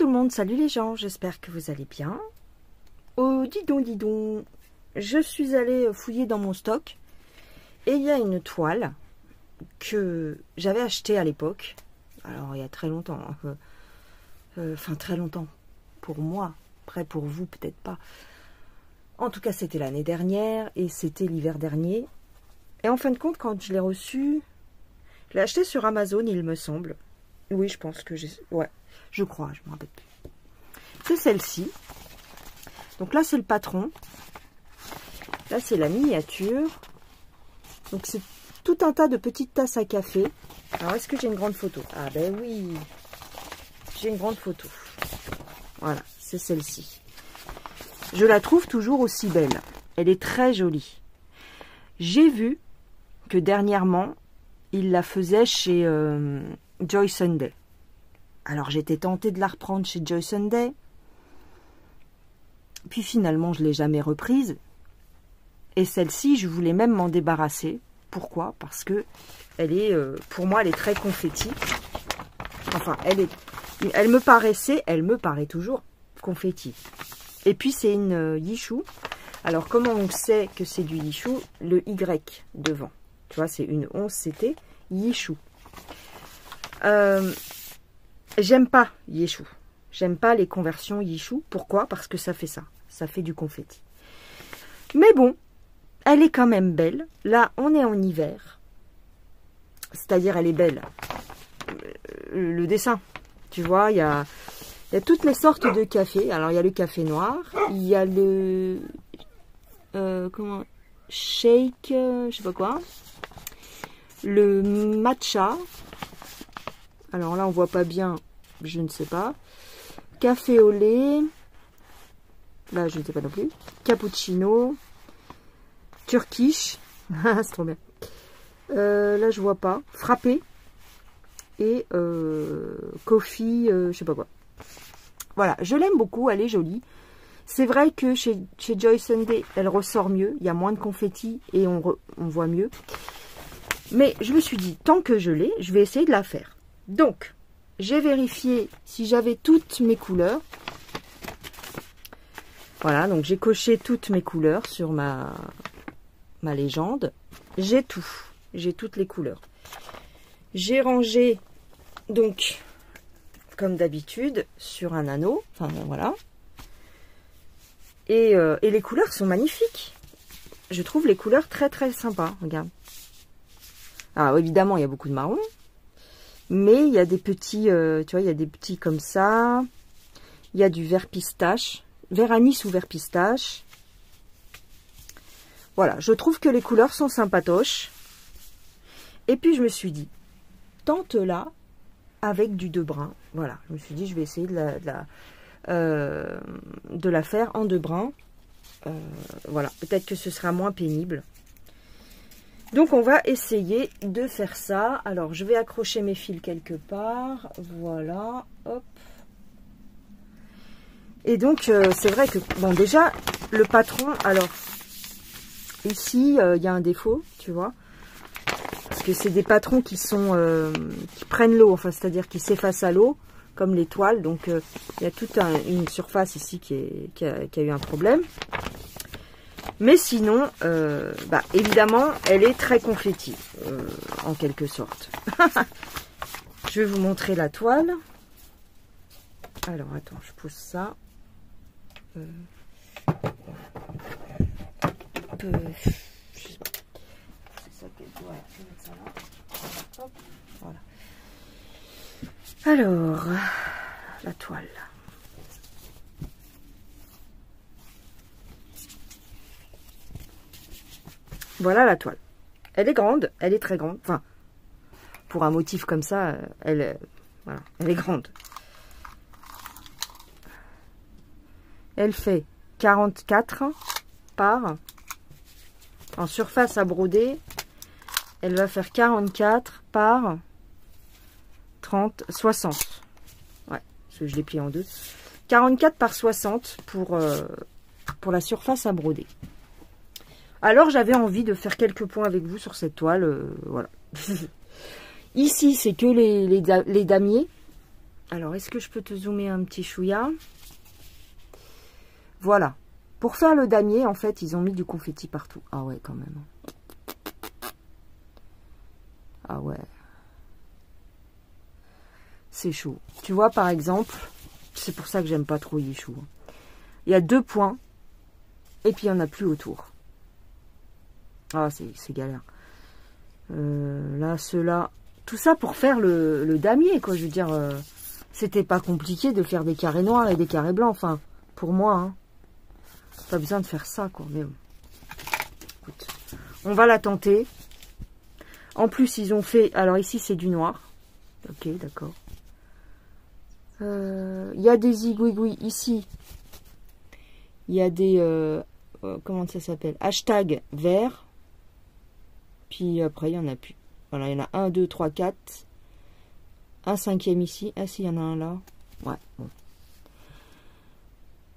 tout le monde, salut les gens, j'espère que vous allez bien. Oh, dis donc, je suis allée fouiller dans mon stock et il y a une toile que j'avais achetée à l'époque. Alors, il y a très longtemps, enfin très longtemps pour moi, après pour vous peut-être pas. En tout cas, c'était l'année dernière et c'était l'hiver dernier. Et en fin de compte, quand je l'ai reçue, je l'ai achetée sur Amazon, il me semble. Oui, je pense que j'ai... Ouais, je crois, je ne me rappelle plus. C'est celle-ci. Donc là, c'est le patron. Là, c'est la miniature. Donc, c'est tout un tas de petites tasses à café. Alors, est-ce que j'ai une grande photo? Ah ben oui, j'ai une grande photo. Voilà, c'est celle-ci. Je la trouve toujours aussi belle. Elle est très jolie. J'ai vu que dernièrement, il la faisait chez Joy Sunday. Alors, j'étais tentée de la reprendre chez Joy Sunday. Puis finalement, je ne l'ai jamais reprise. Et celle-ci, je voulais même m'en débarrasser. Pourquoi? Parce que elle est, pour moi, elle est très confetti. Enfin, elle me paraît toujours confetti. Et puis, c'est une Yishu. Alors, comment on sait que c'est du Yishu? Le Y devant. Tu vois, c'est une 11 CT Yishu. J'aime pas Yishu. J'aime pas les conversions Yishu. Pourquoi? Parce que ça fait ça. Ça fait du confetti. Mais bon, elle est quand même belle. Là, on est en hiver. C'est-à-dire, elle est belle. Le dessin, tu vois, il y a toutes les sortes de café. Alors, il y a le café noir. Il y a le... comment? Shake, je sais pas quoi. Le matcha. Alors là, on voit pas bien. Je ne sais pas. Café au lait. Là, je ne sais pas non plus. Cappuccino. Turkish. C'est trop bien. Là, je vois pas. Frappé. Et coffee, je sais pas quoi. Voilà, je l'aime beaucoup. Elle est jolie. C'est vrai que chez Joy Sunday, elle ressort mieux. Il y a moins de confetti et on voit mieux. Mais je me suis dit, tant que je l'ai, je vais essayer de la faire. Donc, j'ai vérifié si j'avais toutes mes couleurs. Voilà, donc j'ai coché toutes mes couleurs sur ma légende. J'ai tout. J'ai toutes les couleurs. J'ai rangé, donc, comme d'habitude, sur un anneau. Enfin, voilà. Et les couleurs sont magnifiques. Je trouve les couleurs très, très sympas. Regarde. Alors, évidemment, il y a beaucoup de marron. Mais il y a des petits, tu vois, il y a des petits comme ça. Il y a du vert pistache. Vert anis ou vert pistache. Voilà, je trouve que les couleurs sont sympatoches. Et puis, je me suis dit, tente-la avec du 2 brins. Voilà, je me suis dit, je vais essayer de la faire en 2 brins. Voilà, peut-être que ce sera moins pénible. Donc, on va essayer de faire ça. Alors, je vais accrocher mes fils quelque part. Voilà, hop. Et donc, c'est vrai que, bon, déjà, le patron, alors, ici, il y a un défaut, tu vois. Parce que c'est des patrons qui sont, qui prennent l'eau, enfin, c'est-à-dire qui s'effacent à l'eau, comme les toiles. Donc, il y a toute une surface ici qui a eu un problème. Mais sinon, bah, évidemment, elle est très confetti, en quelque sorte. Je vais vous montrer la toile. Alors, attends, je pose ça. Je sais pas. C'est ça que je dois mettre ça là. Hop, voilà. Alors, la toile. Voilà la toile. Elle est grande, elle est très grande. Enfin, pour un motif comme ça, voilà, elle est grande. Elle fait 44 par, en surface à broder, elle va faire 44 par 30, 60. Ouais, parce que je l'ai plié en deux. 44 par 60 pour la surface à broder. Alors, j'avais envie de faire quelques points avec vous sur cette toile. Voilà. Ici, c'est que les damiers. Alors, est-ce que je peux te zoomer un petit chouïa? Voilà. Pour faire le damier, en fait, ils ont mis du confetti partout. Ah ouais, quand même. Ah ouais. C'est chaud. Tu vois, par exemple, c'est pour ça que j'aime pas trop Yichou. Il y a 2 points, et puis il n'y en a plus autour. Ah, c'est galère. Là, ceux-là... Tout ça pour faire le damier, quoi. Je veux dire, c'était pas compliqué de faire des carrés noirs et des carrés blancs. Enfin, pour moi, hein. Pas besoin de faire ça, quoi. Mais bon. Écoute, on va la tenter. En plus, ils ont fait... Alors ici, c'est du noir. Ok, d'accord. Il y a des zigouigouis ici. Il y a des... comment ça s'appelle? Hashtag vert. Puis après, il y en a plus. Voilà, il y en a 1, 2, 3, 4. Un 5e ici. Ah si, il y en a un là. Ouais, bon.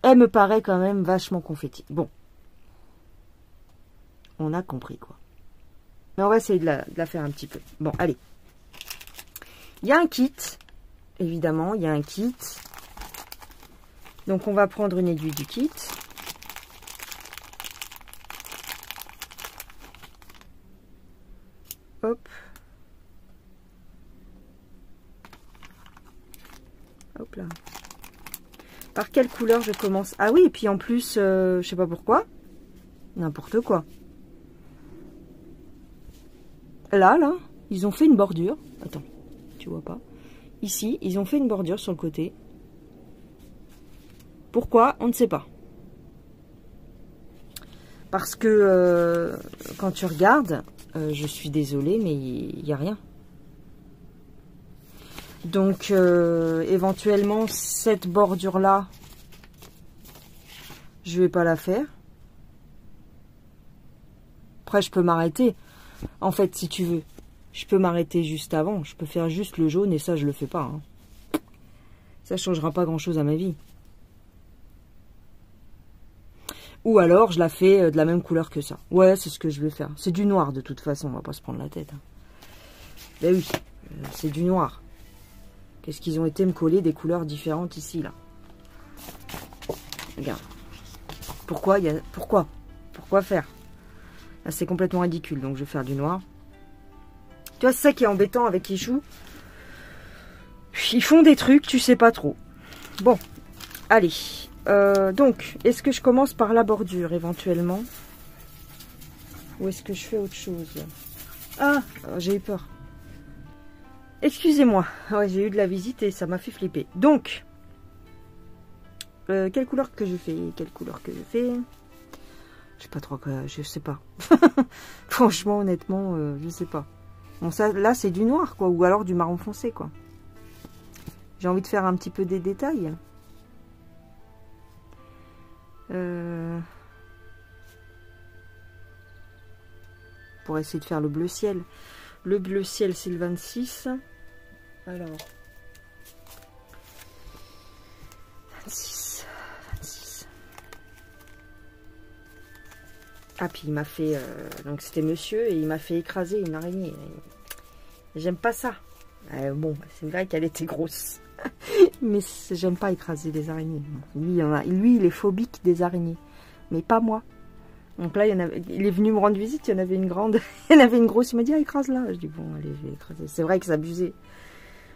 Elle me paraît quand même vachement confetti. Bon. On a compris, quoi. Mais on va essayer de la faire un petit peu. Bon, allez. Il y a un kit. Évidemment, il y a un kit. Donc, on va prendre une aiguille du kit. Hop. Hop là. Par quelle couleur je commence? Ah oui, et puis en plus, je sais pas pourquoi. N'importe quoi. Là, ils ont fait une bordure. Attends, tu vois pas. Ici, ils ont fait une bordure sur le côté. Pourquoi? On ne sait pas. Parce que quand tu regardes, je suis désolée, mais il n'y a rien. Donc, éventuellement, cette bordure-là, je vais pas la faire. Après, je peux m'arrêter. En fait, si tu veux, je peux m'arrêter juste avant. Je peux faire juste le jaune et ça, je le fais pas. Hein. Ça changera pas grand-chose à ma vie. Ou alors, je la fais de la même couleur que ça. Ouais, c'est ce que je vais faire. C'est du noir, de toute façon. On va pas se prendre la tête. Hein. Ben oui, c'est du noir. Qu'est-ce qu'ils ont été me coller des couleurs différentes ici, là. Regarde. Pourquoi faire? Là, c'est complètement ridicule. Donc, je vais faire du noir. Tu vois, c'est ça qui est embêtant avec Yichou. Ils font des trucs, tu sais pas trop. Bon, allez. Donc, est-ce que je commence par la bordure, éventuellement? Ou est-ce que je fais autre chose? Ah, j'ai eu peur. Excusez-moi. Ouais, j'ai eu de la visite et ça m'a fait flipper. Donc, quelle couleur que je fais? Quelle couleur que je fais? Je sais pas trop, je sais pas. Franchement, honnêtement, je sais pas. Bon, ça, là, c'est du noir, quoi. Ou alors du marron foncé, quoi. J'ai envie de faire un petit peu des détails. Pour essayer de faire le bleu ciel. Le bleu ciel, c'est le 26. Alors. 26. Ah, puis il m'a fait... donc c'était monsieur et il m'a fait écraser une araignée. J'aime pas ça. Bon, c'est vrai qu'elle était grosse. Mais j'aime pas écraser des araignées. Lui, il est phobique des araignées. Mais pas moi. Donc là, il est venu me rendre visite. Il y en avait une grande. Il y en avait une grosse. Il m'a dit, ah, écrase-la. Je dis, bon, allez, je vais écraser. C'est vrai que c'est abusé.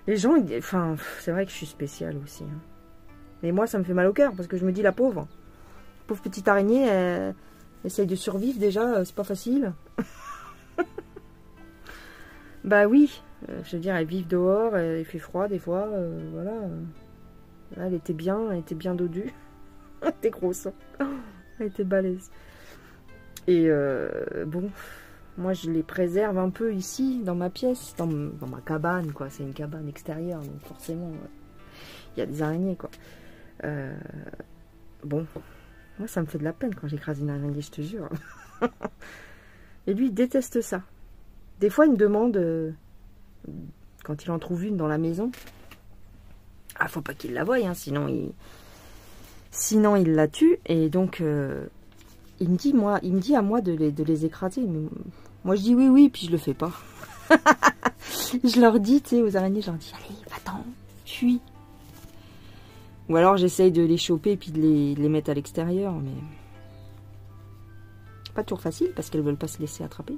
Les gens, enfin, c'est vrai que je suis spéciale aussi. Hein. Mais moi, ça me fait mal au cœur. Parce que je me dis, la pauvre petite araignée, elle essaye de survivre déjà. C'est pas facile. Bah oui. Je veux dire, elles vivent dehors, il fait froid des fois, voilà. Là, elle était bien dodue. Elle était grosse, hein. Elle était balèze. Et bon, moi je les préserve un peu ici, dans ma pièce, dans ma cabane, quoi. C'est une cabane extérieure, donc forcément, il y a des araignées, quoi. Bon, moi ça me fait de la peine quand j'écrase une araignée, je te jure. Et lui, il déteste ça. Des fois, il me demande... quand il en trouve une dans la maison, ah, faut pas qu'il la voie, hein, sinon il la tue. Et donc il me dit à moi de les écraser. Mais moi je dis oui, puis je le fais pas. Je leur dis, tu sais, aux araignées, je leur dis, allez, va-t'en, fuis. Ou alors j'essaye de les choper et puis de les mettre à l'extérieur, mais pas toujours facile parce qu'elles veulent pas se laisser attraper.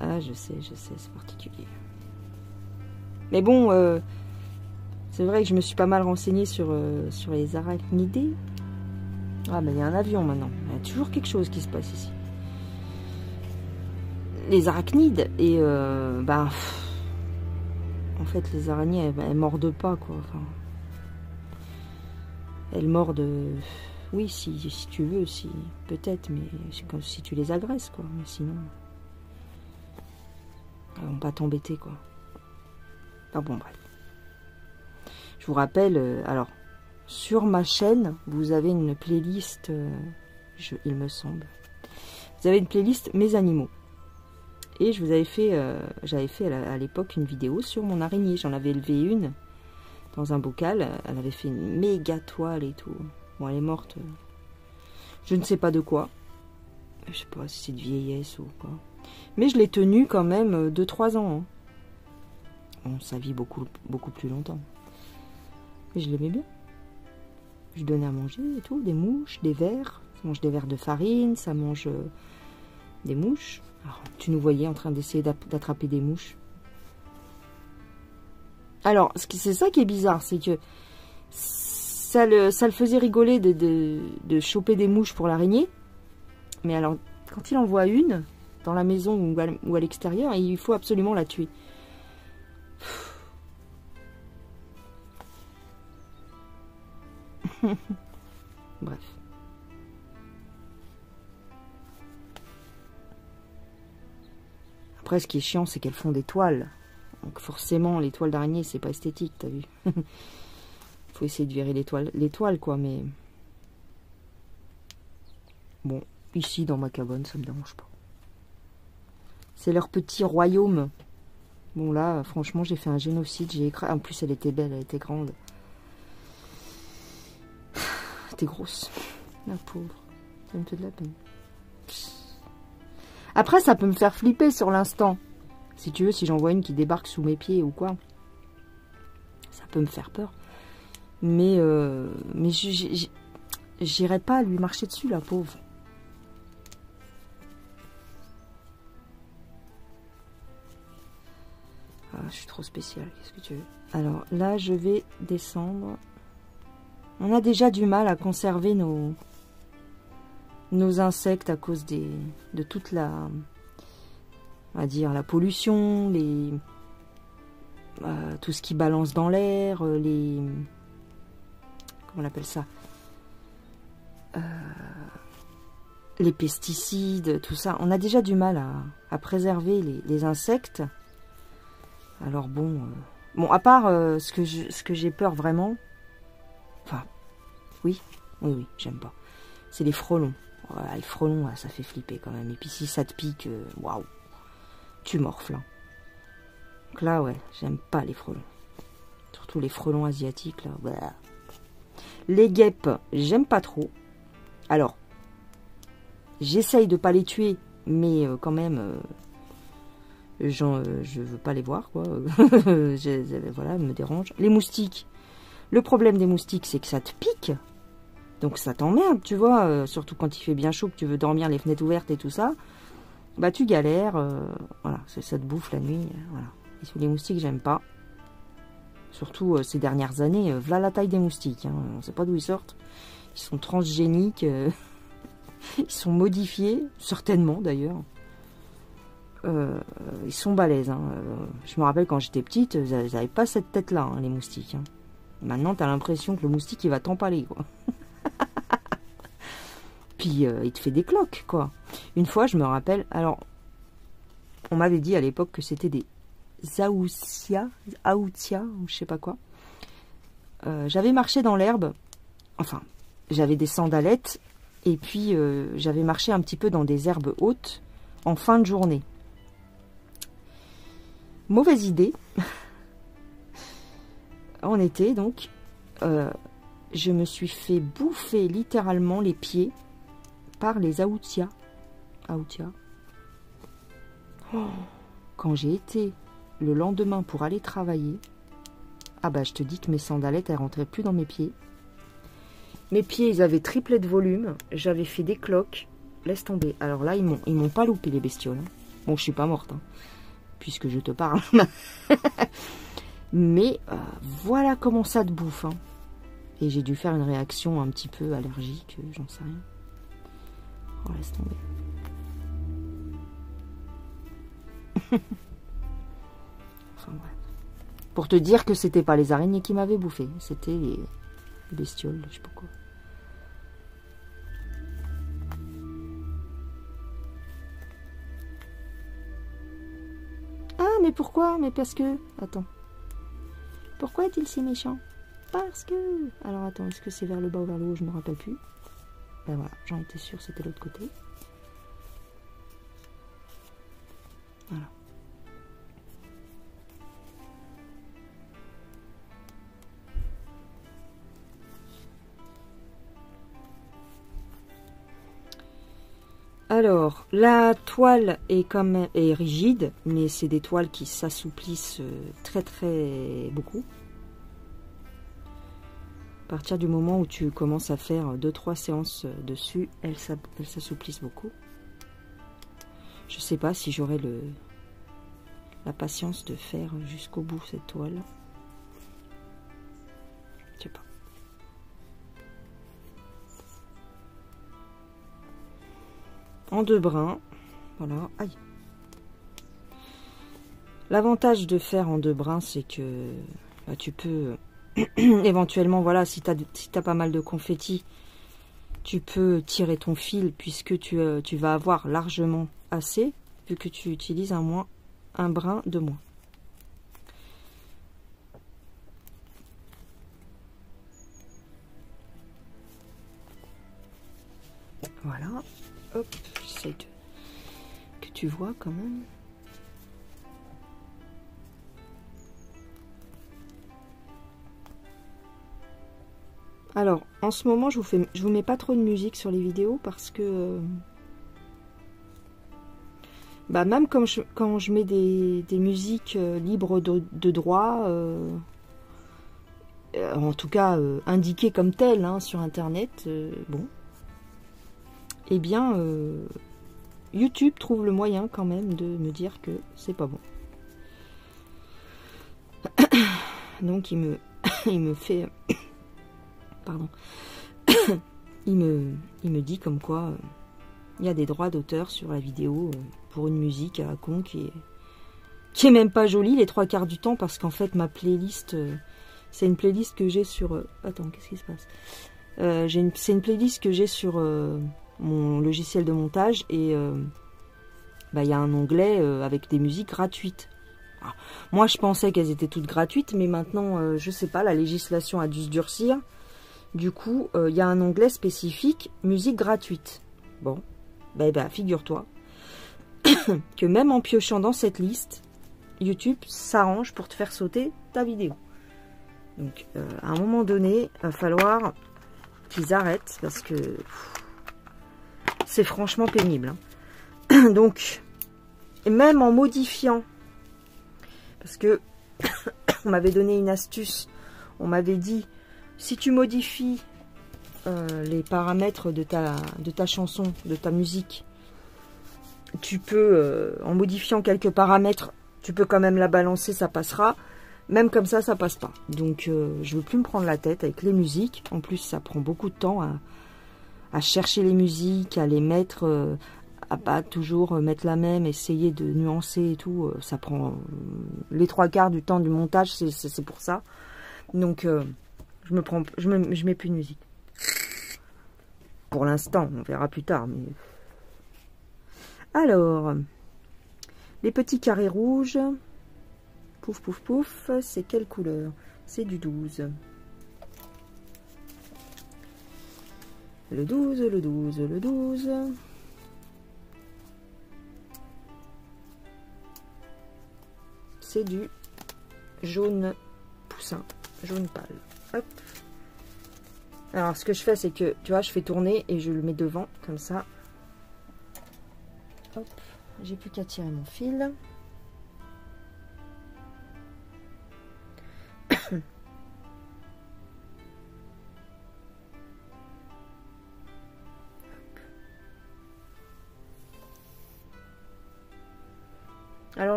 Ah, je sais, c'est particulier. Mais bon, c'est vrai que je me suis pas mal renseignée sur les arachnidés. Ah, mais il y a un avion maintenant. Il y a toujours quelque chose qui se passe ici. Les arachnides, et bah, en fait, les araignées, elles mordent pas, quoi. Enfin, elles mordent, oui, si tu veux, si peut-être, mais c'est comme si tu les agresses, quoi. Mais sinon, elles vont pas t'embêter, quoi. Enfin bon, bref. Je vous rappelle, alors, sur ma chaîne, vous avez une playlist, il me semble. Vous avez une playlist Mes animaux. Et je vous avais fait, j'avais fait à l'époque une vidéo sur mon araignée. J'en avais élevé une dans un bocal. Elle avait fait une méga toile et tout. Bon, elle est morte. Je ne sais pas de quoi. Je sais pas si c'est de vieillesse ou quoi. Mais je l'ai tenue quand même 2-3 ans. Hein. Bon, ça vit beaucoup plus longtemps. Mais je l'aimais bien. Je lui donnais à manger et tout. Des mouches, des vers. Ça mange des vers de farine. Ça mange des mouches. Alors, tu nous voyais en train d'essayer d'attraper des mouches. Alors, c'est ça qui est bizarre, c'est que ça le faisait rigoler de choper des mouches pour l'araignée. Mais alors, quand il en voit une, dans la maison ou à l'extérieur, il faut absolument la tuer. Bref. Après, ce qui est chiant, c'est qu'elles font des toiles. Donc forcément, les toiles d'araignée, c'est pas esthétique, t'as vu. Faut essayer de virer les toiles, quoi, mais... Bon, ici, dans ma cabane, ça me dérange pas. C'est leur petit royaume. Bon, là, franchement, j'ai fait un génocide. J'ai écrasé... En plus, elle était belle, elle était grande. Elle était grosse. La pauvre. Ça me fait de la peine. Après, ça peut me faire flipper sur l'instant. Si tu veux, si j'en vois une qui débarque sous mes pieds ou quoi. Ça peut me faire peur. Mais j'irai pas lui marcher dessus, la pauvre. Ah, je suis trop spéciale, qu'est-ce que tu veux? Alors, là, je vais descendre. On a déjà du mal à conserver nos insectes à cause de toute la, on va dire, la pollution, tout ce qui balance dans l'air, comment on appelle ça, les pesticides, tout ça. On a déjà du mal à préserver les insectes. Alors bon, à part ce que j'ai peur vraiment, enfin, oui, j'aime pas, c'est les frelons. Voilà, les frelons, ça fait flipper quand même. Et puis si ça te pique, waouh, tu morfles. Hein. Donc là, ouais, j'aime pas les frelons. Surtout les frelons asiatiques, là. Bah. Les guêpes, j'aime pas trop. Alors, j'essaye de pas les tuer, mais quand même, je veux pas les voir, quoi. Voilà, elles me dérangent. Les moustiques, le problème des moustiques, c'est que ça te pique. Donc ça t'emmerde, tu vois, surtout quand il fait bien chaud, que tu veux dormir les fenêtres ouvertes et tout ça. Bah tu galères, voilà, ça te bouffe la nuit, voilà. Et les moustiques, j'aime pas. Surtout ces dernières années, voilà la taille des moustiques, hein. On sait pas d'où ils sortent. Ils sont transgéniques, ils sont modifiés, certainement d'ailleurs. Ils sont balèzes, hein. Je me rappelle quand j'étais petite, ils n'avaient pas cette tête-là, hein, les moustiques. Hein. Maintenant, tu as l'impression que le moustique, il va t'empaler, quoi. Puis il te fait des cloques, quoi. Une fois, je me rappelle, alors, on m'avait dit à l'époque que c'était des aoutia, ou je sais pas quoi. J'avais marché dans l'herbe, enfin, j'avais des sandalettes, et puis j'avais marché un petit peu dans des herbes hautes, en fin de journée. Mauvaise idée. En été, donc, je me suis fait bouffer littéralement les pieds par les aoutia. Oh, quand j'ai été le lendemain pour aller travailler, Ah bah je te dis que mes sandalettes, elles rentraient plus dans mes pieds. Mes pieds, ils avaient triplé de volume. J'avais fait des cloques. Laisse tomber. Alors là, ils m'ont pas loupé les bestioles. Hein. Bon, je suis pas morte, hein, puisque je te parle. Mais voilà comment ça te bouffe. Hein. Et j'ai dû faire une réaction un petit peu allergique, j'en sais rien. Oh, laisse tomber. Enfin bref. Pour te dire que c'était pas les araignées qui m'avaient bouffé, c'était les bestioles, je sais pas quoi. Ah, mais pourquoi? Mais parce que... Attends. Pourquoi est-il si méchant? Parce que... Alors attends, est-ce que c'est vers le bas ou vers le haut? Je me rappelle plus. Ben voilà, j'en étais sûre, c'était l'autre côté. Voilà. Alors, la toile est rigide, mais c'est des toiles qui s'assouplissent très très beaucoup. À partir du moment où tu commences à faire 2-3 séances dessus, elles s'assouplissent beaucoup. Je sais pas si j'aurai la patience de faire jusqu'au bout cette toile. Je sais pas. En 2 brins, voilà. Aïe. L'avantage de faire en 2 brins, c'est que bah, tu peux éventuellement, voilà, si t'as pas mal de confettis, tu peux tirer ton fil puisque tu vas avoir largement assez, vu que tu utilises un brin de moins. Voilà. Hop, j'essaie que tu vois quand même. Alors, en ce moment, je vous mets pas trop de musique sur les vidéos parce que... bah, même quand je mets des musiques libres de droit, en tout cas indiquées comme telles hein, sur Internet, bon, eh bien, YouTube trouve le moyen quand même de me dire que c'est pas bon. Donc, il me fait... Pardon. il me dit comme quoi il y a des droits d'auteur sur la vidéo pour une musique à la con qui est même pas jolie les 3 quarts du temps parce qu'en fait ma playlist c'est une playlist que j'ai sur attends, qu'est-ce qui se passe, c'est une playlist que j'ai sur mon logiciel de montage et bah, y a un onglet avec des musiques gratuites. Alors, moi je pensais qu'elles étaient toutes gratuites mais maintenant je sais pas, la législation a dû se durcir. Du coup, il y a un onglet spécifique, musique gratuite. Bon, ben, figure-toi que même en piochant dans cette liste, YouTube s'arrange pour te faire sauter ta vidéo. Donc, à un moment donné, il va falloir qu'ils arrêtent parce que c'est franchement pénible. Hein. Donc, et même en modifiant, parce que on m'avait donné une astuce, on m'avait dit... Si tu modifies les paramètres de ta chanson, de ta musique, tu peux, en modifiant quelques paramètres, tu peux quand même la balancer, ça passera. Même comme ça passe pas. Donc, je veux plus me prendre la tête avec les musiques. En plus, ça prend beaucoup de temps à chercher les musiques, à les mettre, à pas toujours mettre la même, essayer de nuancer et tout. Ça prend les 3 quarts du temps du montage, c'est pour ça. Donc... je mets plus de musique. Pour l'instant, on verra plus tard. Mais... Alors, les petits carrés rouges. Pouf, pouf, pouf. C'est quelle couleur? C'est du 12. Le 12, le 12, le 12. C'est du jaune poussin, jaune pâle. Hop. Alors, ce que je fais, c'est que, tu vois, je fais tourner et je le mets devant, comme ça. Hop. J'ai plus qu'à tirer mon fil.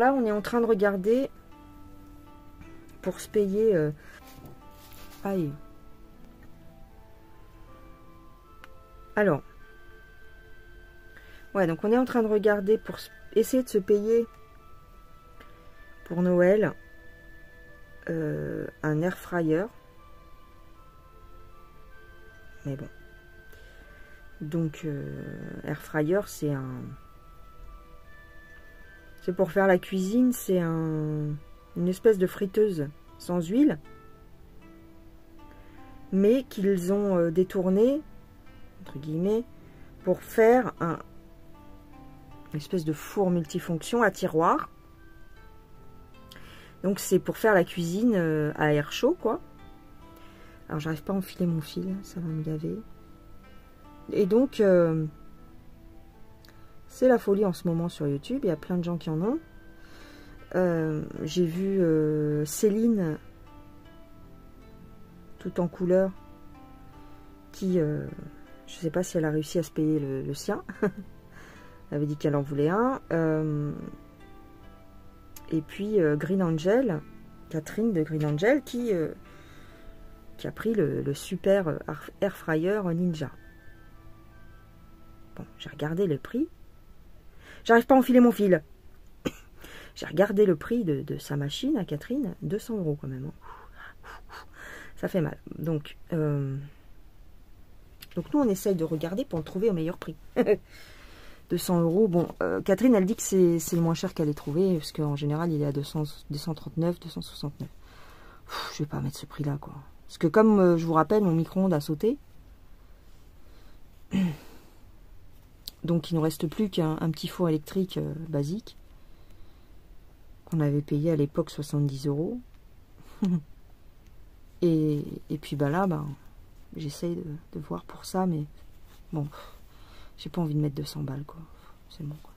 là, on est en train de regarder pour se payer... Aïe. Alors. Ouais, donc on est en train de regarder pour essayer de se payer pour Noël un air fryer. Mais bon. Donc, air fryer, c'est un... C'est pour faire la cuisine, c'est une espèce de friteuse sans huile. Mais qu'ils ont détourné, entre guillemets, pour faire une espèce de four multifonction à tiroir. Donc c'est pour faire la cuisine à air chaud, quoi. Alors j'arrive pas à enfiler mon fil, ça va me gaver. Et donc c'est la folie en ce moment sur YouTube, il y a plein de gens qui en ont. J'ai vu Céline, tout en couleur, qui, je sais pas si elle a réussi à se payer le sien. Elle avait dit qu'elle en voulait un. Et puis Green Angel, Catherine de Green Angel, qui a pris le super air fryer Ninja. Bon, j'ai regardé le prix. J'arrive pas à enfiler mon fil. J'ai regardé le prix de sa machine à Catherine, 200 € quand même. Ça fait mal. Donc nous, on essaye de regarder pour le trouver au meilleur prix. 200 €. Bon, Catherine, elle dit que c'est le moins cher qu'elle ait trouvé, parce qu'en général, il est à 239, 269. Je vais pas mettre ce prix-là, quoi. Parce que comme je vous rappelle, mon micro-ondes a sauté. Donc, il ne nous reste plus qu'un petit four électrique basique, qu'on avait payé à l'époque 70 €. Et puis, bah là, j'essaye de voir pour ça, mais bon, j'ai pas envie de mettre 200 balles, quoi. C'est bon, quoi.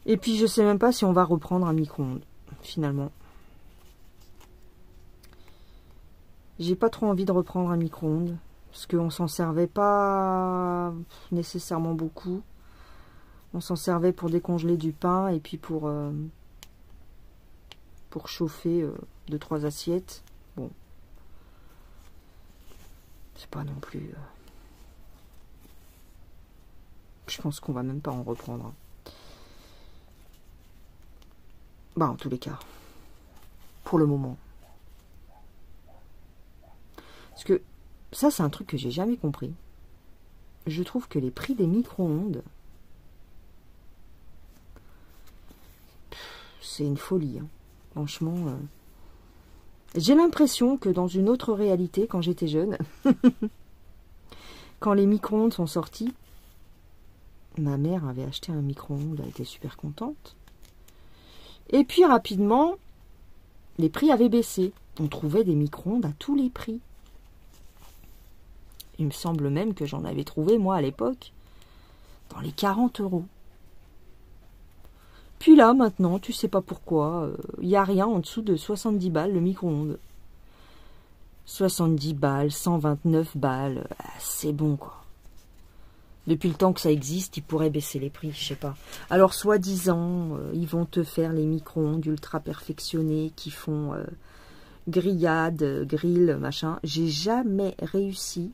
Et puis, je sais même pas si on va reprendre un micro-ondes, finalement. J'ai pas trop envie de reprendre un micro-ondes, parce qu'on s'en servait pas nécessairement beaucoup. On s'en servait pour décongeler du pain, et puis pour chauffer 2-3 assiettes. Bon. C'est pas non plus... Je pense qu'on va même pas en reprendre. Bah, en tous les cas. Pour le moment. Parce que ça, c'est un truc que j'ai jamais compris. Je trouve que les prix des micro-ondes, c'est une folie, hein. Franchement, j'ai l'impression que dans une autre réalité, quand j'étais jeune, quand les micro-ondes sont sortis, ma mère avait acheté un micro-ondes, elle était super contente. Et puis rapidement, les prix avaient baissé. On trouvait des micro-ondes à tous les prix. Il me semble même que j'en avais trouvé, moi, à l'époque, dans les 40 €. Puis là, maintenant, tu sais pas pourquoi, il n'y a rien en dessous de 70 balles le micro-ondes. 70 balles, 129 balles, c'est bon, quoi. Depuis le temps que ça existe, ils pourraient baisser les prix, je sais pas. Alors, soi-disant, ils vont te faire les micro-ondes ultra perfectionnés qui font grillade, grill, machin. J'ai jamais réussi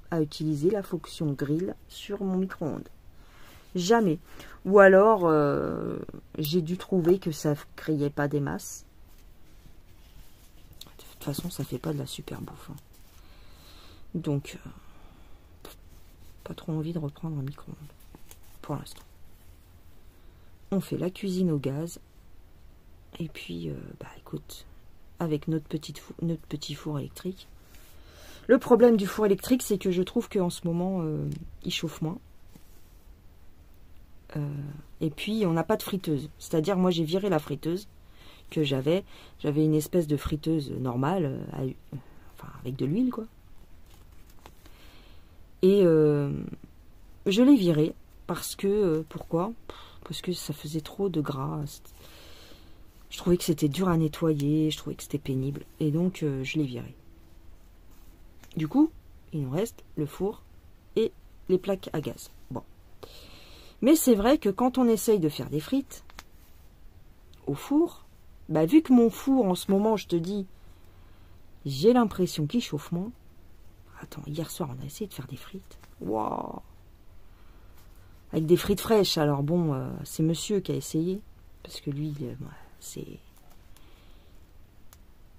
à utiliser la fonction grill sur mon micro-ondes. Jamais. Ou alors, j'ai dû trouver que ça grillait pas des masses. De toute façon, ça fait pas de la super bouffe, hein. Donc, pas trop envie de reprendre un micro-ondes pour l'instant. On fait la cuisine au gaz. Et puis, écoute, avec notre petit four électrique. Le problème du four électrique, c'est que je trouve qu'en ce moment, il chauffe moins. Et puis, on n'a pas de friteuse. C'est-à-dire, moi, j'ai viré la friteuse que j'avais. J'avais une espèce de friteuse normale, avec de l'huile, quoi. Et je l'ai virée parce que... pourquoi? Parce que ça faisait trop de gras. Je trouvais que c'était dur à nettoyer. Je trouvais que c'était pénible. Et donc, je l'ai virée. Du coup, il nous reste le four et les plaques à gaz. Bon. Mais c'est vrai que quand on essaye de faire des frites, au four, bah vu que mon four en ce moment, je te dis, j'ai l'impression qu'il chauffe moins. Attends, hier soir, on a essayé de faire des frites. Waouh! Avec des frites fraîches. Alors bon, c'est monsieur qui a essayé. Parce que lui,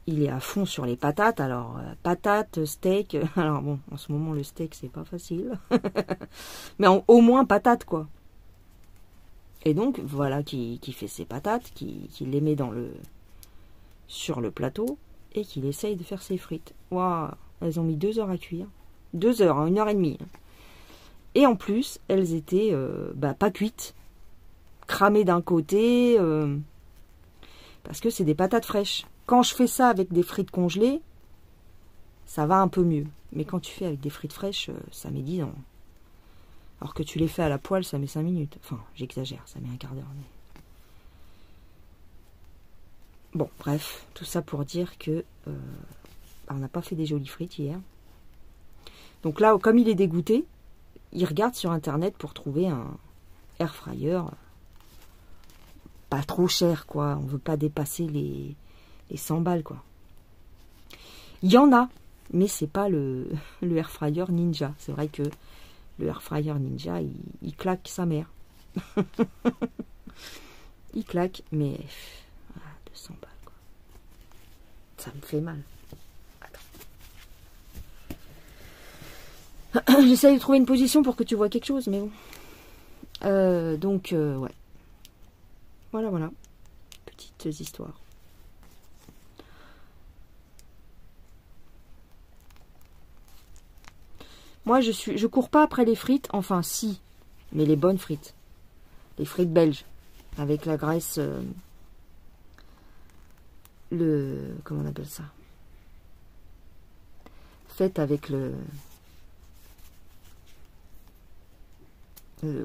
il est à fond sur les patates. Alors, patates, steak. Alors bon, en ce moment, le steak, c'est pas facile. Mais au moins, patates, quoi. Et donc, voilà qui fait ses patates, qui les met sur le plateau. Et qu'il essaye de faire ses frites. Waouh! Elles ont mis 2 heures à cuire. 2 heures, hein, 1h30. Et en plus, elles étaient pas cuites. Cramées d'un côté. Parce que c'est des patates fraîches. Quand je fais ça avec des frites congelées, ça va un peu mieux. Mais quand tu fais avec des frites fraîches, ça met 10 ans. Alors que tu les fais à la poêle, ça met 5 minutes. Enfin, j'exagère, ça met un quart d'heure. Mais... Bon, bref, tout ça pour dire que on n'a pas fait des jolies frites hier. Donc là, comme il est dégoûté, il regarde sur internet pour trouver un air fryer pas trop cher, quoi. On veut pas dépasser les 100 balles, quoi. Il y en a, mais c'est pas le air fryer Ninja. C'est vrai que le air fryer Ninja, il claque sa mère. Il claque, mais 200 balles, quoi. Ça me fait mal. J'essaye de trouver une position pour que tu vois quelque chose, mais bon. Donc, ouais. Voilà. Petites histoires. Moi, je cours pas après les frites. Enfin, si. Mais les bonnes frites. Les frites belges. Avec la graisse... comment on appelle ça? Faite avec le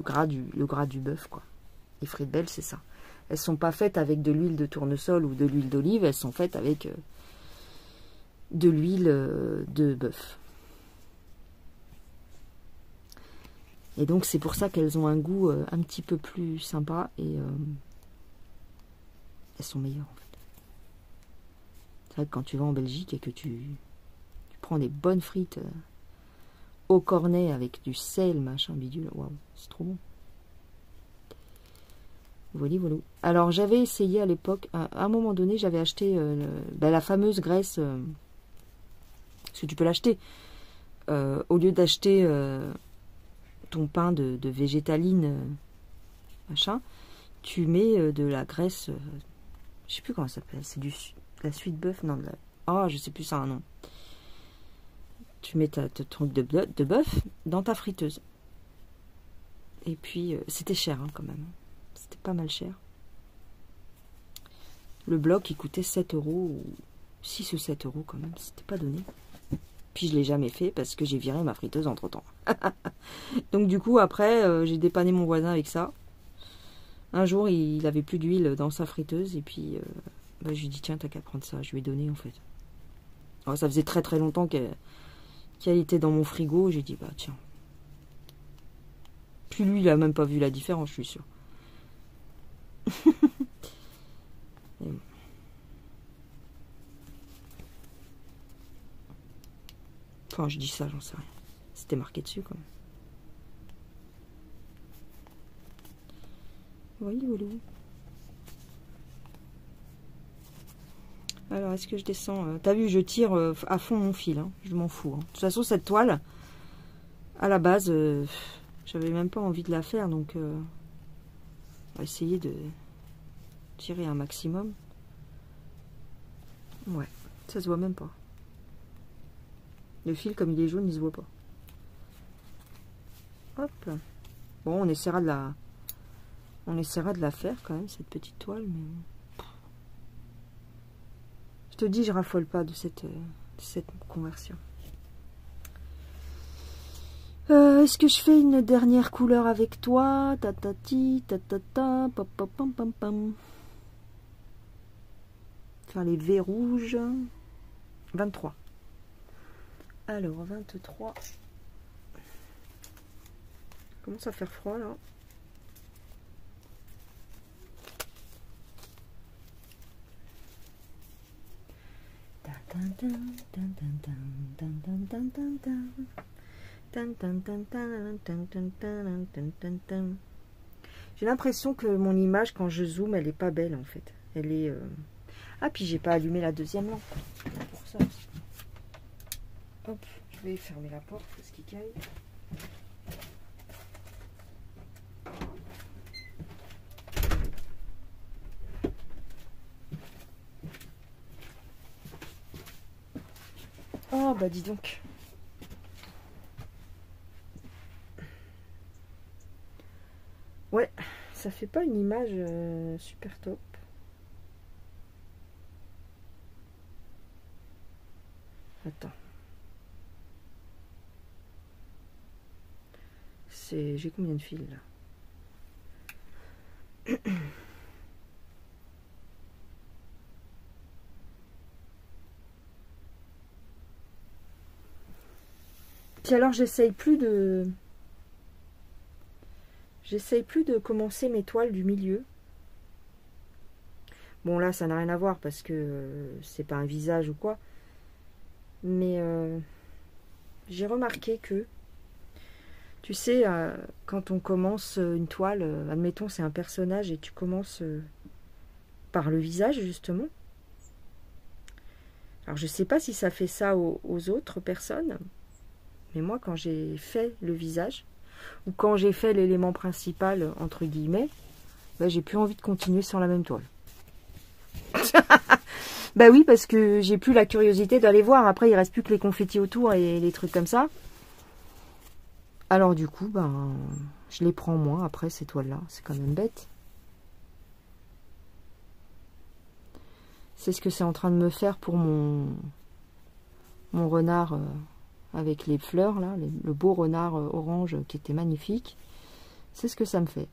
gras du bœuf, quoi. Les frites belges, c'est ça. Elles sont pas faites avec de l'huile de tournesol ou de l'huile d'olive. Elles sont faites avec de l'huile de bœuf. Et donc, c'est pour ça qu'elles ont un goût un petit peu plus sympa. Et elles sont meilleures, en fait. C'est vrai que quand tu vas en Belgique et que tu prends des bonnes frites au cornet avec du sel, machin, bidule, waouh, c'est trop bon. Voilà. Alors, j'avais essayé à l'époque, à un moment donné, j'avais acheté la fameuse graisse, parce que tu peux l'acheter. Au lieu d'acheter ton pain de végétaline, machin, tu mets de la graisse, je sais plus comment ça s'appelle, c'est de la suite bœuf, non, je sais plus ça un nom. Tu mets ton truc de bœuf dans ta friteuse. Et puis, c'était cher, hein, quand même. C'était pas mal cher. Le bloc, il coûtait 7 €, ou 6 ou 7 € quand même. C'était pas donné. Puis je l'ai jamais fait parce que j'ai viré ma friteuse entre temps. Donc du coup, après, j'ai dépanné mon voisin avec ça. Un jour, il avait plus d'huile dans sa friteuse. Et puis, je lui ai dit, tiens, t'as qu'à prendre ça. Je lui ai donné, en fait. Alors, ça faisait très très longtemps qu'elle était dans mon frigo. J'ai dit, bah tiens. Puis lui, il a même pas vu la différence, je suis sûre. Enfin, je dis ça, j'en sais rien. C'était marqué dessus, quand même. Oui, voilà. Alors, est-ce que je descends T'as vu, je tire à fond mon fil. Hein. Je m'en fous. Hein. De toute façon, cette toile, à la base, j'avais même pas envie de la faire. Donc, on va essayer de tirer un maximum. Ouais, ça se voit même pas. Le fil, comme il est jaune, il se voit pas. Hop. Bon, on essaiera de la faire quand même, cette petite toile. Mais je te dis, je raffole pas de cette conversion. Est-ce que je fais une dernière couleur avec toi? Tatati, tatata, pam pam pam pam pam. Faire les V rouges. 23. Alors, 23. Commence à faire froid là. J'ai l'impression que mon image, quand je zoome, elle est pas belle en fait. Elle est... Ah, puis j'ai pas allumé la deuxième lampe. Pour ça aussi. Hop, je vais fermer la porte parce qu'il caille. Oh bah dis donc. Ouais, ça fait pas une image super top. Attends. J'ai combien de fils là? Puis alors j'essaye plus de commencer mes toiles du milieu. Bon là ça n'a rien à voir parce que c'est pas un visage ou quoi. Mais j'ai remarqué que, tu sais, quand on commence une toile, admettons c'est un personnage et tu commences par le visage justement. Alors je sais pas si ça fait ça aux autres personnes, mais moi quand j'ai fait le visage, ou quand j'ai fait l'élément principal, entre guillemets, bah, j'ai plus envie de continuer sur la même toile. Bah oui, parce que j'ai plus la curiosité d'aller voir. Après, il reste plus que les confettis autour et les trucs comme ça. Alors du coup, ben, je les prends moins après ces toiles-là. C'est quand même bête. C'est ce que c'est en train de me faire pour mon renard avec les fleurs, là, le beau renard orange qui était magnifique. C'est ce que ça me fait.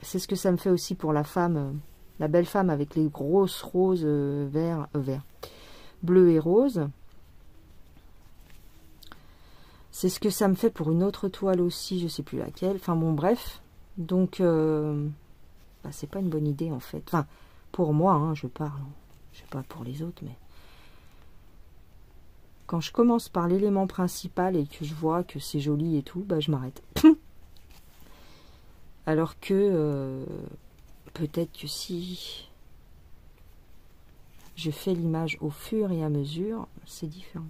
C'est ce que ça me fait aussi pour la femme, la belle femme avec les grosses roses bleu et rose. C'est ce que ça me fait pour une autre toile aussi, je sais plus laquelle. Enfin bon, bref. Donc, bah, c'est pas une bonne idée en fait. Enfin, pour moi, hein, je parle. Je sais pas pour les autres, mais... Quand je commence par l'élément principal et que je vois que c'est joli et tout, bah je m'arrête. Alors que peut-être que si je fais l'image au fur et à mesure, c'est différent.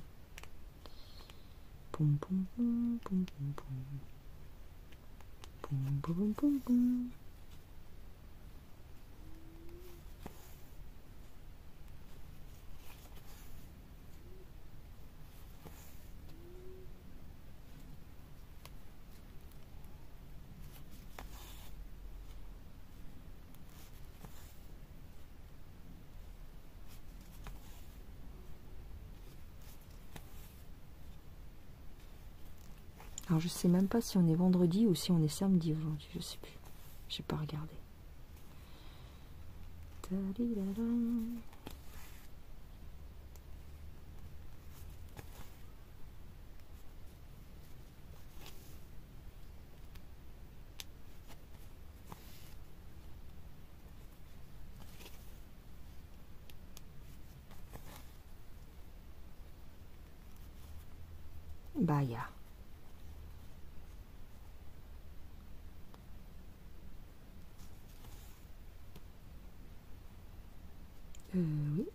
Poum, poum, poum, poum, poum, poum. Poum, poum, poum, poum. Alors je sais même pas si on est vendredi ou si on est samedi aujourd'hui, je sais plus. J'ai pas regardé. Bah ya. Oui.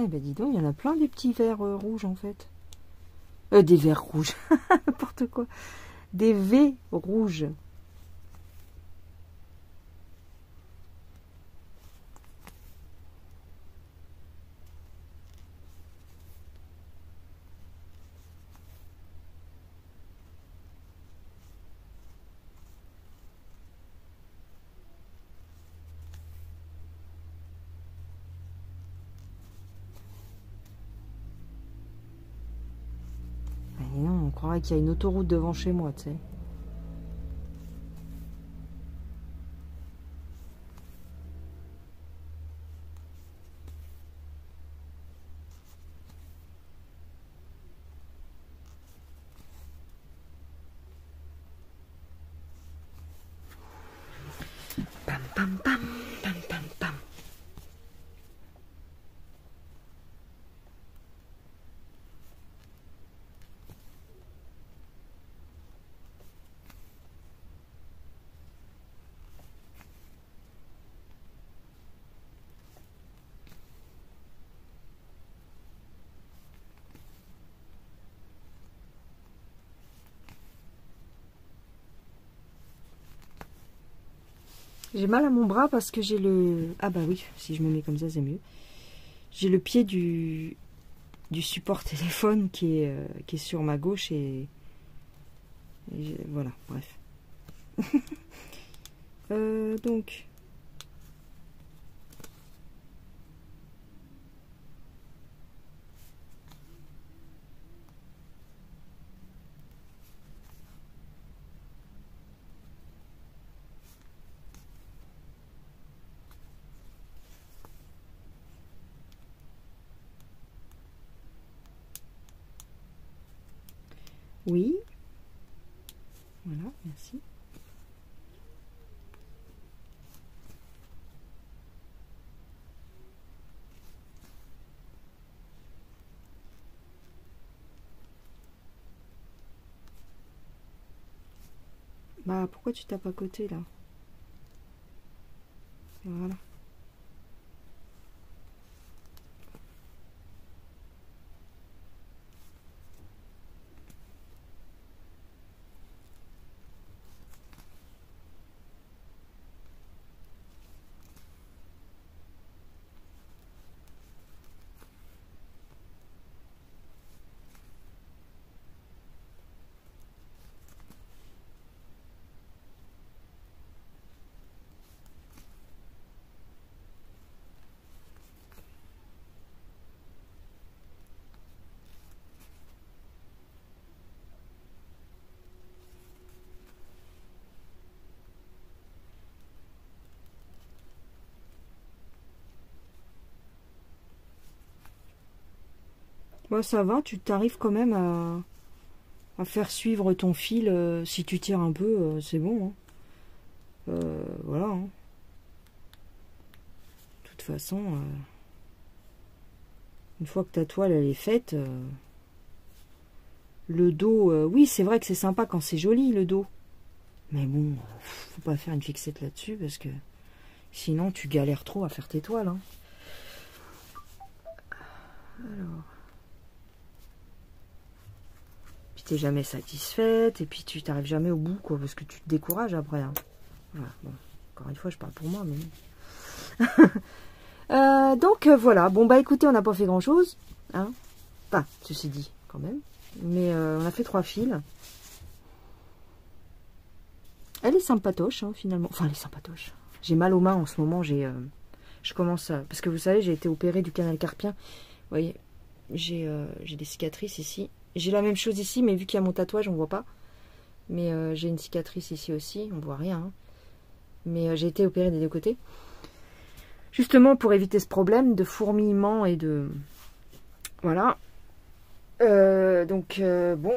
Eh ben dis donc, il y en a plein des petits verres rouges en fait. Des verres rouges, n'importe quoi. des V rouges. Et non, on croirait qu'il y a une autoroute devant chez moi, tu sais. Pam, pam, pam, pam, pam, pam. J'ai mal à mon bras parce que j'ai le... Ah bah oui, si je me mets comme ça, c'est mieux. J'ai le pied du support téléphone qui est sur ma gauche et voilà, bref. Donc... Oui. Voilà, merci. Bah, pourquoi tu tapes à côté, là? Voilà. Bah, ça va, tu t'arrives quand même à faire suivre ton fil. Si tu tires un peu, c'est bon. Hein. Voilà. Hein. De toute façon, une fois que ta toile elle est faite, le dos, oui, c'est vrai que c'est sympa quand c'est joli le dos. Mais bon, faut pas faire une fixette là-dessus parce que sinon tu galères trop à faire tes toiles. Hein. Alors. Puis t'es jamais satisfaite et puis tu t'arrives jamais au bout, quoi, parce que tu te décourages après. Hein. Voilà, bon, encore une fois, je parle pour moi, mais... donc voilà, bon bah écoutez, on n'a pas fait grand chose, hein. Enfin, ceci dit, quand même. Mais on a fait 3 fils. Elle est sympatoche, hein, finalement. Enfin, elle est sympatoche. J'ai mal aux mains en ce moment, je commence à... Parce que vous savez, j'ai été opérée du canal carpien. Vous voyez, j'ai des cicatrices ici. J'ai la même chose ici, mais vu qu'il y a mon tatouage, on ne voit pas. Mais j'ai une cicatrice ici aussi, on ne voit rien. Hein. Mais j'ai été opérée des 2 côtés. Justement pour éviter ce problème de fourmillement et de... Voilà. Donc, bon,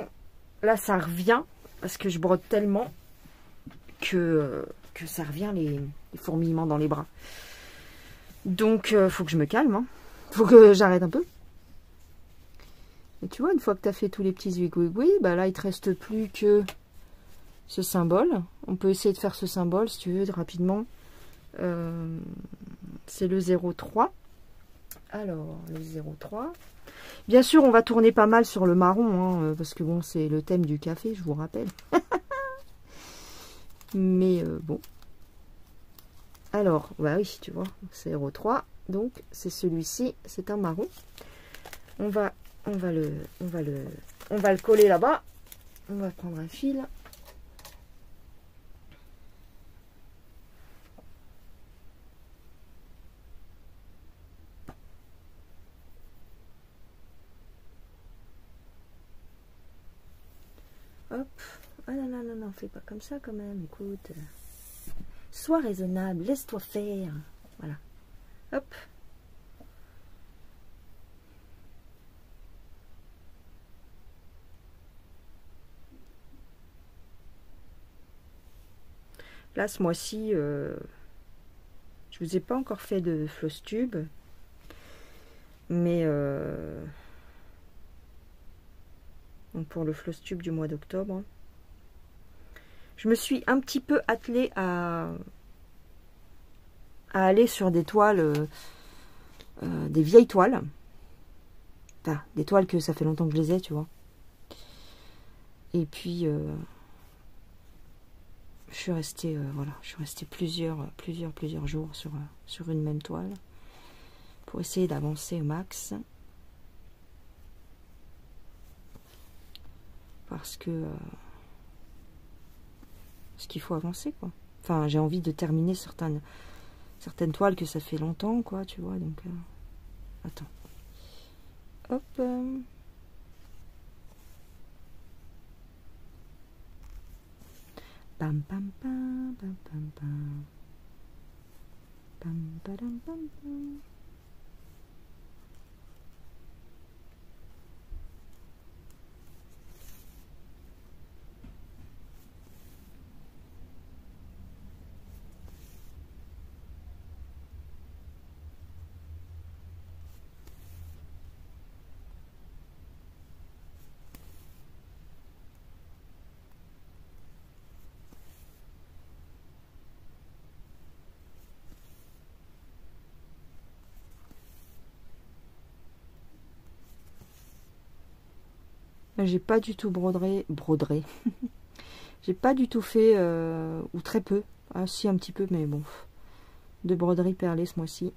là, ça revient. Parce que je brode tellement que ça revient, les fourmillements dans les bras. Donc, faut que je me calme. Hein. Faut que j'arrête un peu. Et tu vois, une fois que tu as fait tous les petits zouigouigouis, bah là, il te reste plus que ce symbole. On peut essayer de faire ce symbole, si tu veux, rapidement. C'est le 03. Alors, le 03. Bien sûr, on va tourner pas mal sur le marron, hein, parce que bon, c'est le thème du café, je vous rappelle. Mais bon. Alors, bah oui, tu vois, c'est 03. Donc, c'est celui-ci. C'est un marron. On va le coller là-bas. On va prendre un fil. Hop. Ah non, non, non, non, fais pas comme ça quand même, écoute. Sois raisonnable, laisse-toi faire. Voilà. Hop. Là, ce mois-ci, je vous ai pas encore fait de floss tube. Mais donc pour le floss tube du mois d'octobre, je me suis un petit peu attelée à aller sur des toiles, des vieilles toiles. Enfin, des toiles que ça fait longtemps que je les ai, tu vois. Et puis, je suis restée, voilà, je suis restée plusieurs jours sur une même toile pour essayer d'avancer au max. Parce qu'il faut avancer, quoi. Enfin, j'ai envie de terminer certaines toiles que ça fait longtemps, quoi, tu vois. Donc, attends. Hop. Pam pam pam pam pam pam. Pam pam pam pam. J'ai pas du tout broderai. J'ai pas du tout fait, ou très peu. Ah si, un petit peu, mais bon. De broderie perlée ce mois-ci.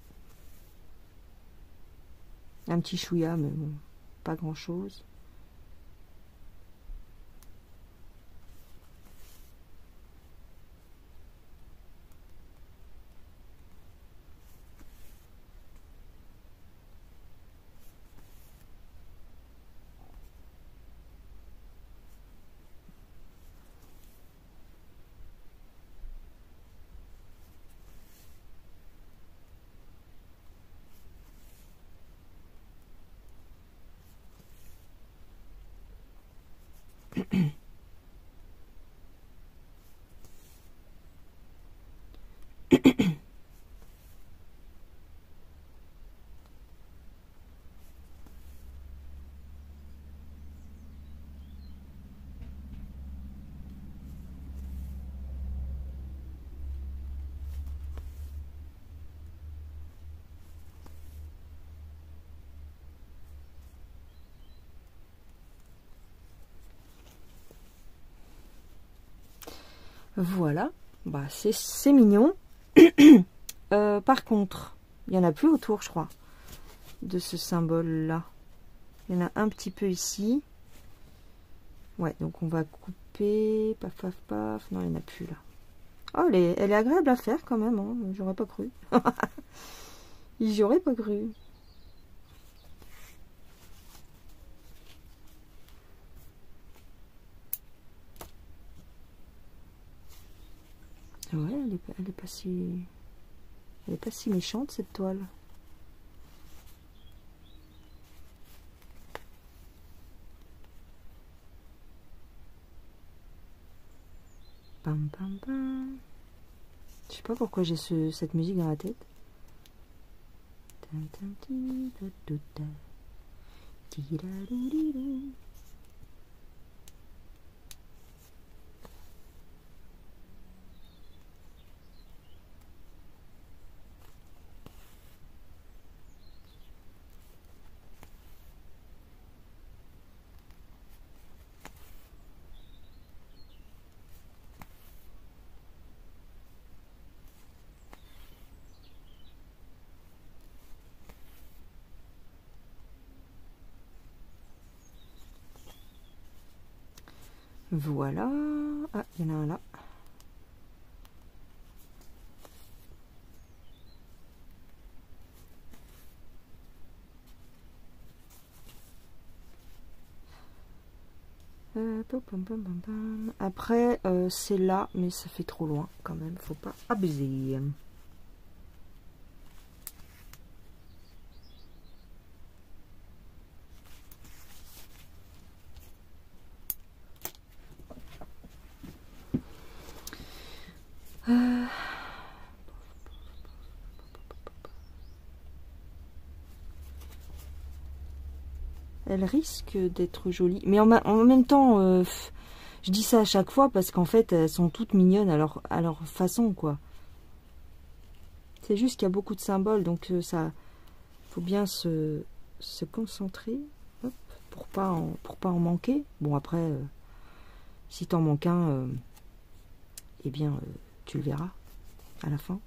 Un petit chouïa, mais bon, pas grand-chose. Voilà, bah c'est mignon. Par contre, il n'y en a plus autour, je crois, de ce symbole-là. Il y en a un petit peu ici. Ouais, donc on va couper. Paf, paf, paf. Non, il n'y en a plus là. Oh, elle est agréable à faire quand même. Hein. J'aurais pas cru. J'aurais pas cru. Ouais, elle est pas si méchante cette toile. Pam pam pam. Je sais pas pourquoi j'ai cette musique dans la tête. Voilà. Ah, il y en a un là. Après, c'est là, mais ça fait trop loin quand même. Faut pas abuser. Elle risque d'être jolie. Mais en même temps, je dis ça à chaque fois parce qu'en fait, elles sont toutes mignonnes à leur façon, quoi. C'est juste qu'il y a beaucoup de symboles, donc ça, faut bien se concentrer, hop, pour pas en manquer. Bon, après, si t'en manques un, eh bien, tu le verras à la fin.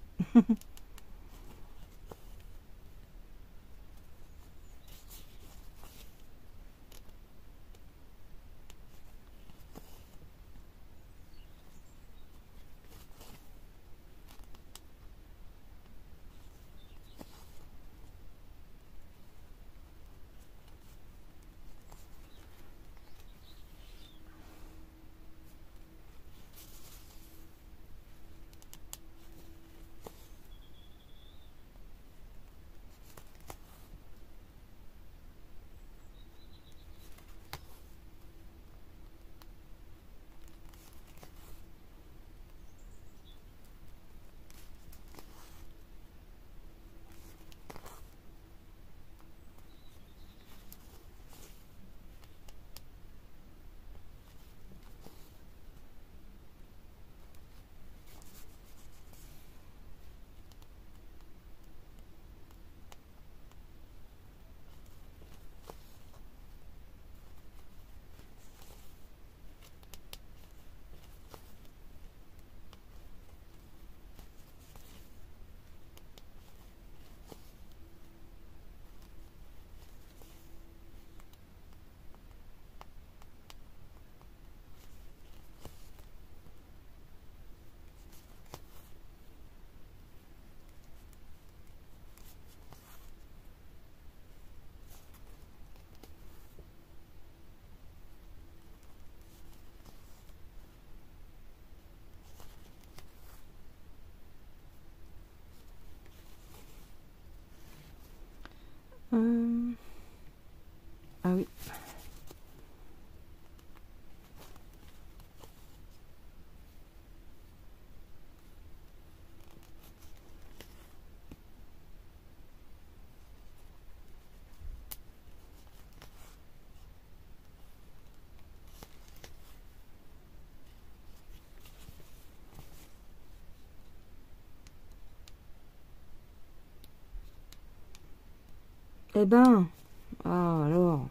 Ah oui. Eh ben, ah alors.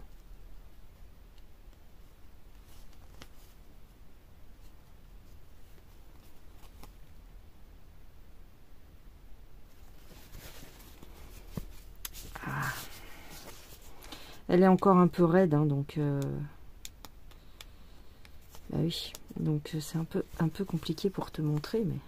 Ah. Elle est encore un peu raide, hein, donc. Bah oui, donc c'est un peu compliqué pour te montrer, mais.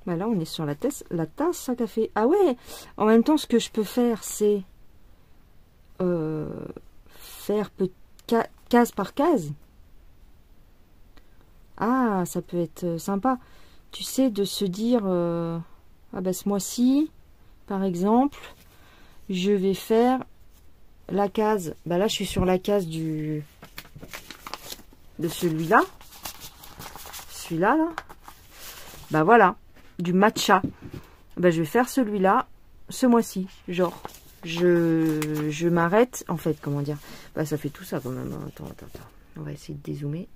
Bah là, on est sur la tasse à café. Ah ouais, en même temps, ce que je peux faire, c'est faire case par case. Ah, ça peut être sympa. Tu sais, de se dire, ah bah ce mois-ci, par exemple, je vais faire la case. Bah là, je suis sur la case de celui-là. Celui-là, là. Bah voilà, du matcha. Bah je vais faire celui-là ce mois-ci. Genre, je m'arrête. En fait, comment dire? Bah ça fait tout ça quand même. Attends. On va essayer de dézoomer.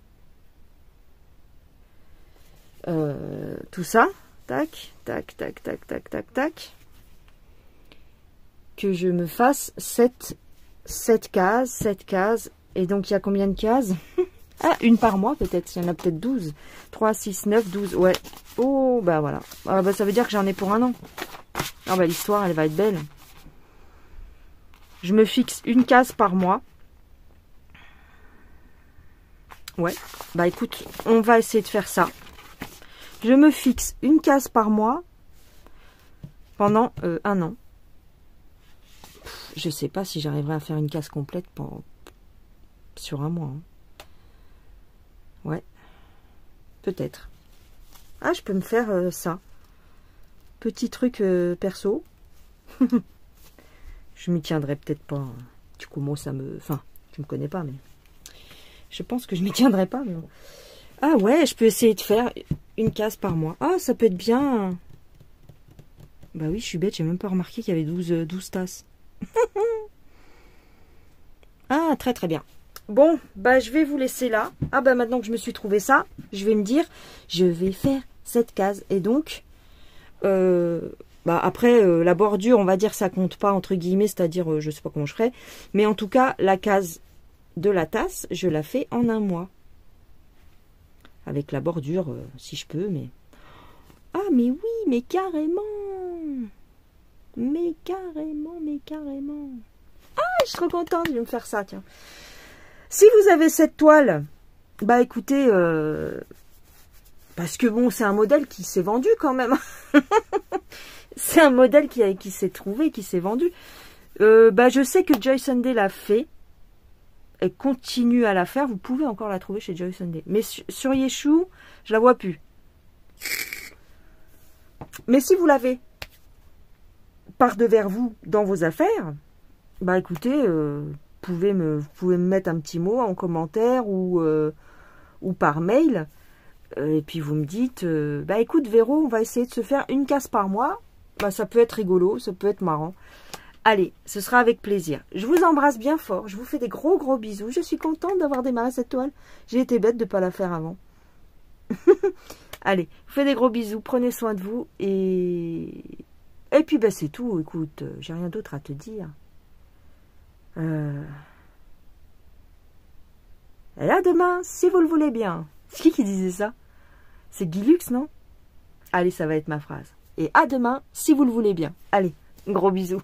Tout ça. tac, tac, tac, tac, tac, tac, tac. Que je me fasse 7 cases. Et donc, il y a combien de cases? Ah, une par mois peut-être. Il y en a peut-être 12. 3, 6, 9, 12. Ouais. Oh, bah voilà. Ah, bah, ça veut dire que j'en ai pour un an. Ah, bah l'histoire, elle va être belle. Je me fixe une case par mois. Ouais. Bah écoute, on va essayer de faire ça. Je me fixe une case par mois pendant un an. Je sais pas si j'arriverai à faire une case complète sur un mois. Hein. Ouais. Peut-être. Ah, je peux me faire ça. Petit truc perso. Je m'y tiendrai peut-être pas. Du coup, moi, ça me... Enfin, tu me connais pas, mais... Je pense que je m'y tiendrai pas. Mais... Ah ouais, je peux essayer de faire une case par mois. Ah, ça peut être bien. Bah oui, je suis bête, j'ai même pas remarqué qu'il y avait 12 tasses. Ah, très très bien. Bon, bah je vais vous laisser là. Ah bah maintenant que je me suis trouvé ça, je vais me dire, je vais faire cette case. Et donc, bah après, la bordure, on va dire ça compte pas, entre guillemets, c'est-à-dire, je sais pas comment je ferai. Mais en tout cas, la case de la tasse, je la fais en un mois. Avec la bordure, si je peux, mais... Ah, mais oui, mais carrément. Mais carrément, mais carrément. Ah, je suis trop contente, je vais me faire ça, tiens. Si vous avez cette toile, bah écoutez, parce que bon, c'est un modèle qui s'est vendu quand même. C'est un modèle qui s'est trouvé, qui s'est vendu. Bah je sais que Joy Sunday l'a fait. Elle continue à la faire. Vous pouvez encore la trouver chez Joy Sunday. Mais sur Yeshoo, je la vois plus. Mais si vous l'avez par devers vous dans vos affaires, bah écoutez, vous pouvez me mettre un petit mot en commentaire ou par mail. Et puis vous me dites, bah écoute Véro, on va essayer de se faire une case par mois. Bah ça peut être rigolo, ça peut être marrant. Allez, ce sera avec plaisir. Je vous embrasse bien fort. Je vous fais des gros gros bisous. Je suis contente d'avoir démarré cette toile. J'ai été bête de ne pas la faire avant. Allez, je vous fais des gros bisous. Prenez soin de vous. Et puis, bah, c'est tout. Écoute, j'ai rien d'autre à te dire. Et à demain, si vous le voulez bien. C'est qui disait ça? C'est Guy Lux, non? Allez, ça va être ma phrase. Et à demain, si vous le voulez bien. Allez, gros bisous.